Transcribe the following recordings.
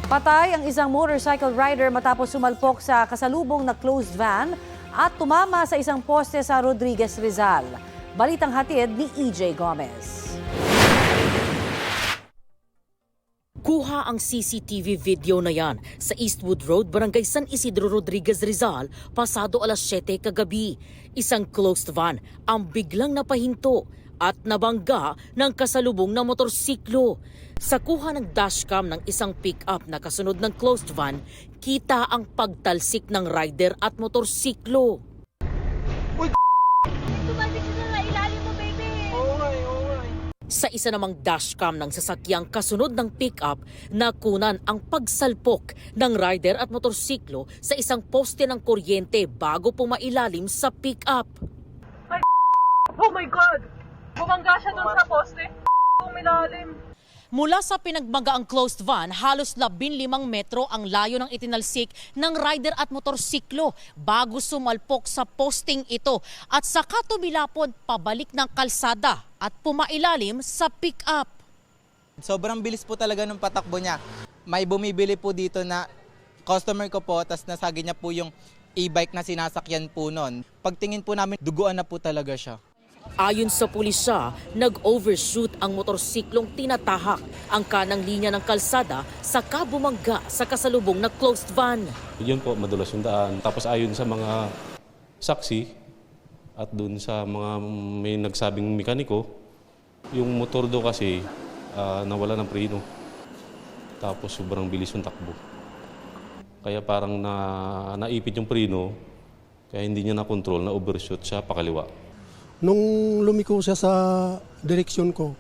Patay ang isang motorcycle rider matapos sumalpok sa kasalubong na closed van at tumama sa isang poste sa Rodriguez, Rizal. Balitang hatid ni EJ Gomez. Kuha ang CCTV video na yan sa Eastwood Road, Barangay San Isidro, Rodriguez, Rizal, pasado alas 7 kagabi. Isang closed van ang biglang napahinto at nabangga ng kasalubong na motorsiklo. Sa kuha ng dashcam ng isang pick-up na kasunod ng closed van, kita ang pagtalsik ng rider at motorsiklo. Sa isa namang dashcam ng sasakyang kasunod ng pick-up, nakunan ang pagsalpok ng rider at motorsiklo sa isang poste ng kuryente bago pumailalim sa pick-up. Oh my God! Bumangga siya dun sa poste. Umilalim. Mula sa pinagmagaang closed van, halos 15 metro ang layo ng itinalsik ng rider at motorsiklo bago sumalpok sa posting ito at saka tumilapon pabalik ng kalsada at pumailalim sa pick-up. Sobrang bilis po talaga ng patakbo niya. May bumibili po dito na customer ko po, tas nasagi niya po yung e-bike na sinasakyan po nun. Pagtingin po namin, duguan na po talaga siya. Ayon sa pulisya, nag-overshoot ang motorsiklong tinatahak ang kanang linya ng kalsada saka bumangga sa kasalubong na closed van. Yun po, madulas yung daan. Tapos ayon sa mga saksi at dun sa mga may nagsabing mekaniko, yung motor do kasi nawala ng preno. Tapos sobrang bilis yung takbo. Kaya parang naipit yung preno, kaya hindi niya na-control, na-overshoot siya pakaliwa. Nung lumiko siya sa direksyon ko,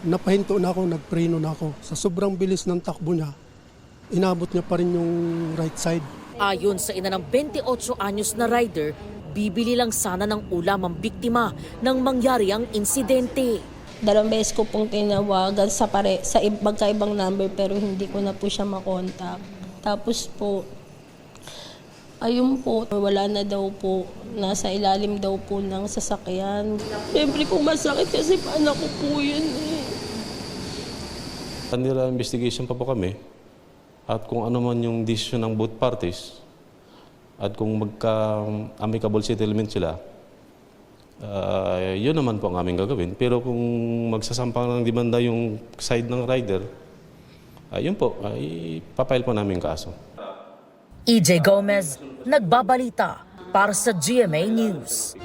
napahinto na ako, nagpreno na ako. Sa sobrang bilis ng takbo niya, inabot niya pa rin yung right side. Ayon sa ina ng 28 anyos na rider, bibili lang sana ng ulam ang biktima nang mangyari ang insidente. 2 beses ko pong tinawagan sa magkaibang number pero hindi ko na po siya makontak. Tapos po, ayun po, wala na daw po. Nasa ilalim daw po ng sasakyan. Siyempre po masakit kasi anak ko po yun eh. Under investigation pa po kami at kung ano man yung decision ng both parties at kung magka-amicable settlement sila, yun naman po ang aming gagawin. Pero kung magsasampang ng demanda yung side ng rider, yun po, ipapile po namin kaso. EJ Gomez, nagbabalita para sa GMA News.